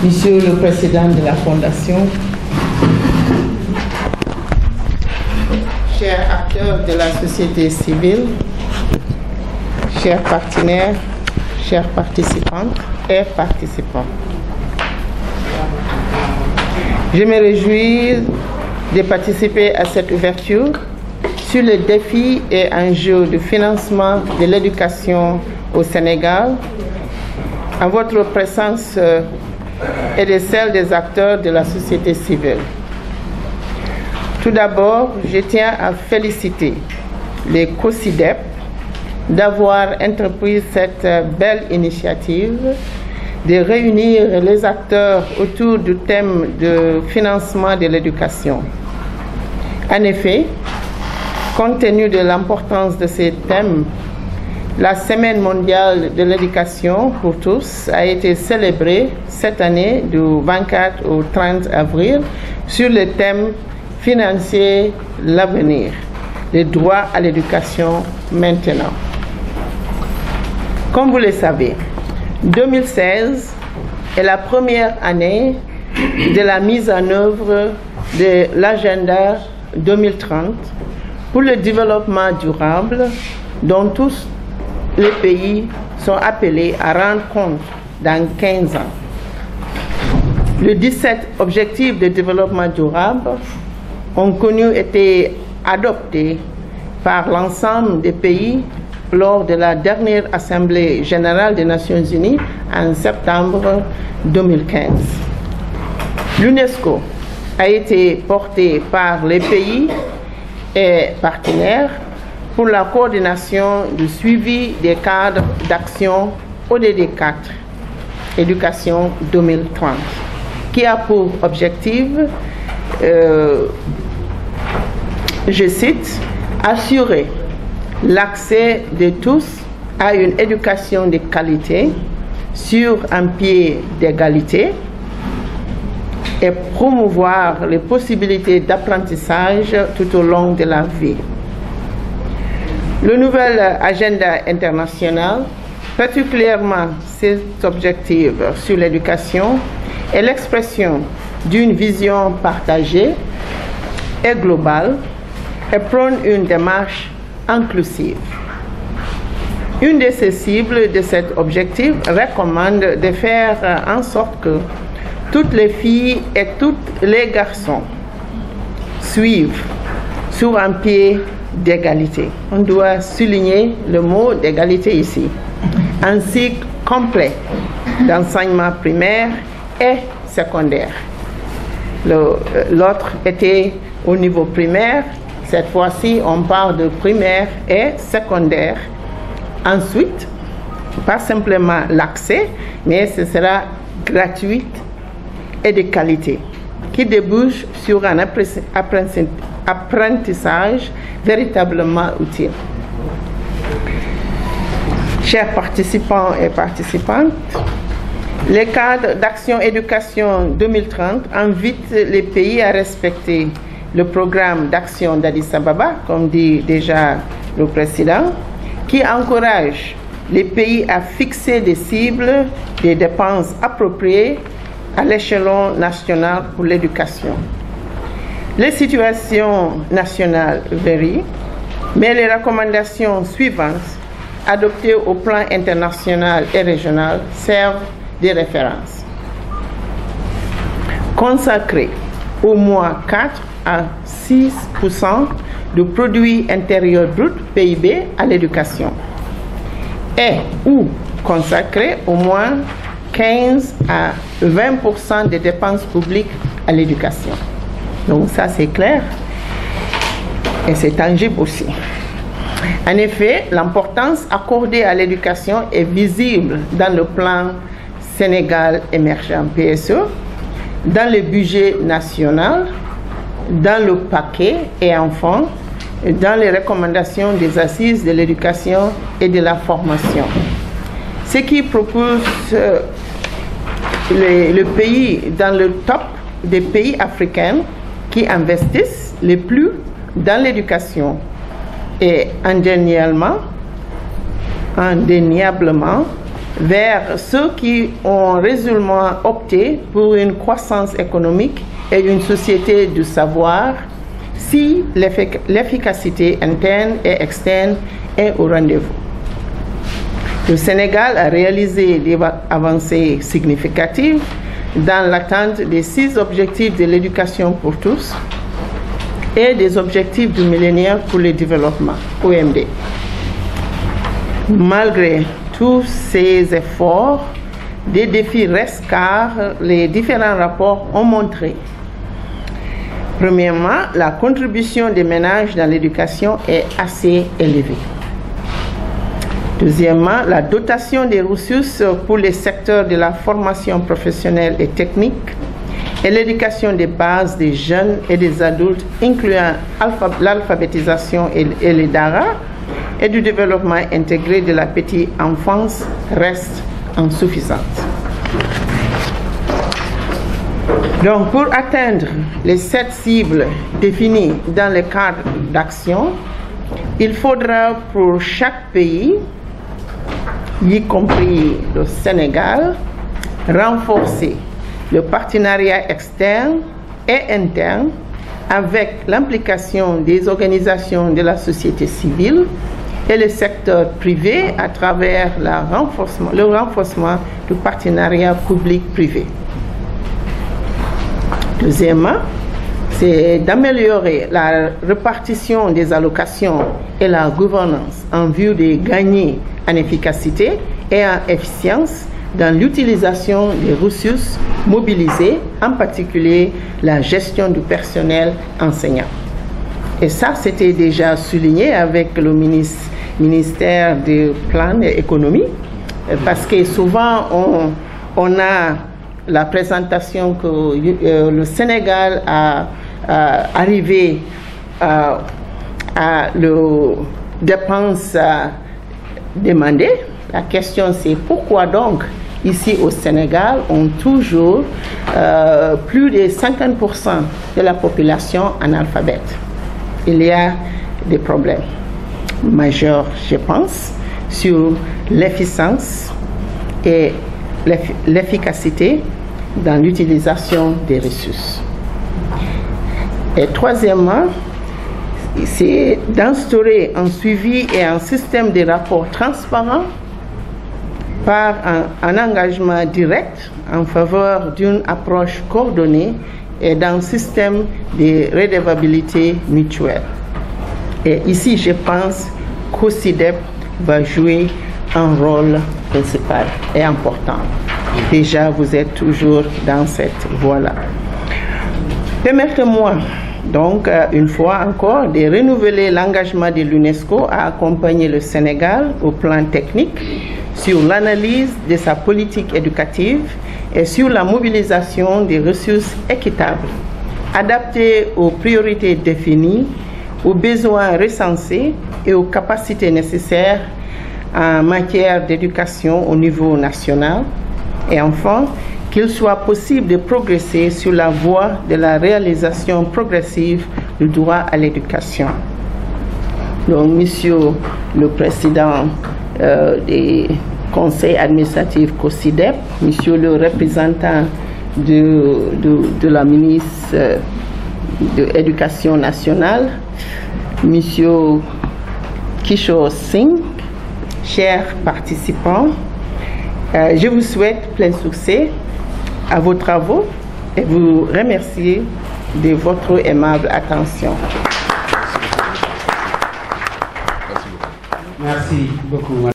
Monsieur le Président de la Fondation, chers acteurs de la société civile, chers partenaires, chères participantes et participants, je me réjouis de participer à cette ouverture sur les défis et enjeux de financement de l'éducation au Sénégal, en votre présence et de celle des acteurs de la société civile. Tout d'abord, je tiens à féliciter les COSYDEP d'avoir entrepris cette belle initiative de réunir les acteurs autour du thème de financement de l'éducation. En effet, compte tenu de l'importance de ces thèmes, la Semaine mondiale de l'éducation pour tous a été célébrée cette année du 24 au 30 avril sur le thème financier l'avenir, les droits à l'éducation maintenant. Comme vous le savez, 2016 est la première année de la mise en œuvre de l'agenda 2030 pour le développement durable dont tous les pays sont appelés à rendre compte dans 15 ans. Les 17 objectifs de développement durable ont été adoptés par l'ensemble des pays lors de la dernière Assemblée générale des Nations Unies en septembre 2015. L'UNESCO a été porté par les pays et partenaires pour la coordination du suivi des cadres d'action ODD 4, Éducation 2030, qui a pour objectif, je cite, assurer l'accès de tous à une éducation de qualité sur un pied d'égalité et promouvoir les possibilités d'apprentissage tout au long de la vie. Le nouvel agenda international, particulièrement ses objectifs sur l'éducation, est l'expression d'une vision partagée et globale et prône une démarche inclusive. Une de ces cibles de cet objectif recommande de faire en sorte que toutes les filles et tous les garçons suivent sur un pied d'égalité. On doit souligner le mot d'égalité ici. Un cycle complet d'enseignement primaire et secondaire. L'autre était au niveau primaire. Cette fois-ci, on parle de primaire et secondaire. Ensuite, pas simplement l'accès, mais ce sera gratuit et de qualité, qui débouche sur un apprentissage véritablement utile. Chers participants et participantes, le cadre d'action éducation 2030 invite les pays à respecter le programme d'action d'Addis Ababa, comme dit déjà le président, qui encourage les pays à fixer des cibles des dépenses appropriées à l'échelon national pour l'éducation. Les situations nationales varient, mais les recommandations suivantes, adoptées au plan international et régional, servent de référence. Consacrer au moins 4 à 6% du produit intérieur brut PIB à l'éducation et ou consacrer au moins 15 à 20% des dépenses publiques à l'éducation. Donc ça c'est clair et c'est tangible aussi. En effet, l'importance accordée à l'éducation est visible dans le plan Sénégal émergent PSE, dans le budget national, dans le paquet et enfin dans les recommandations des assises de l'éducation et de la formation. Ce qui propose le pays dans le top des pays africains qui investissent le plus dans l'éducation et indéniablement vers ceux qui ont résolument opté pour une croissance économique et une société du savoir si l'efficacité interne et externe est au rendez-vous. Le Sénégal a réalisé des avancées significatives dans l'atteinte des 6 objectifs de l'éducation pour tous et des objectifs du millénaire pour le développement, OMD. Malgré tous ces efforts, des défis restent car les différents rapports ont montré. Premièrement, la contribution des ménages dans l'éducation est assez élevée. Deuxièmement, la dotation des ressources pour les secteurs de la formation professionnelle et technique et l'éducation des bases des jeunes et des adultes, incluant l'alphabétisation et les DARA, et du développement intégré de la petite enfance reste insuffisante. Donc, pour atteindre les 7 cibles définies dans le cadre d'action, il faudra pour chaque pays, y compris le Sénégal, renforcer le partenariat externe et interne avec l'implication des organisations de la société civile et le secteur privé à travers le renforcement du partenariat public-privé. Deuxièmement, c'est d'améliorer la répartition des allocations et la gouvernance en vue de gagner en efficacité et en efficience dans l'utilisation des ressources mobilisées, en particulier la gestion du personnel enseignant. Et ça, c'était déjà souligné avec le ministère du Plan et Économie, parce que souvent on a la présentation que le Sénégal a arrivé à le dépenses demandées. La question c'est pourquoi donc ici au Sénégal on toujours plus de 50% de la population analphabète. Il y a des problèmes majeurs, je pense, sur l'efficience et l'efficacité dans l'utilisation des ressources. Et troisièmement, c'est d'instaurer un suivi et un système de rapports transparents par un engagement direct en faveur d'une approche coordonnée et d'un système de redevabilité mutuelle. Et ici, je pense qu'OCIDEP va jouer un rôle principal et important. Déjà, vous êtes toujours dans cette voie-là. Permettez-moi donc, une fois encore, de renouveler l'engagement de l'UNESCO à accompagner le Sénégal au plan technique sur l'analyse de sa politique éducative et sur la mobilisation des ressources équitables, adaptées aux priorités définies, aux besoins recensés et aux capacités nécessaires en matière d'éducation au niveau national. Et enfin, qu'il soit possible de progresser sur la voie de la réalisation progressive du droit à l'éducation. Donc, Monsieur le Président des conseils administratifs COSIDEP, Monsieur le représentant de la ministre de l'Éducation nationale, Monsieur Kishore Singh, chers participants, je vous souhaite plein succès à vos travaux et vous remercier de votre aimable attention. Merci beaucoup.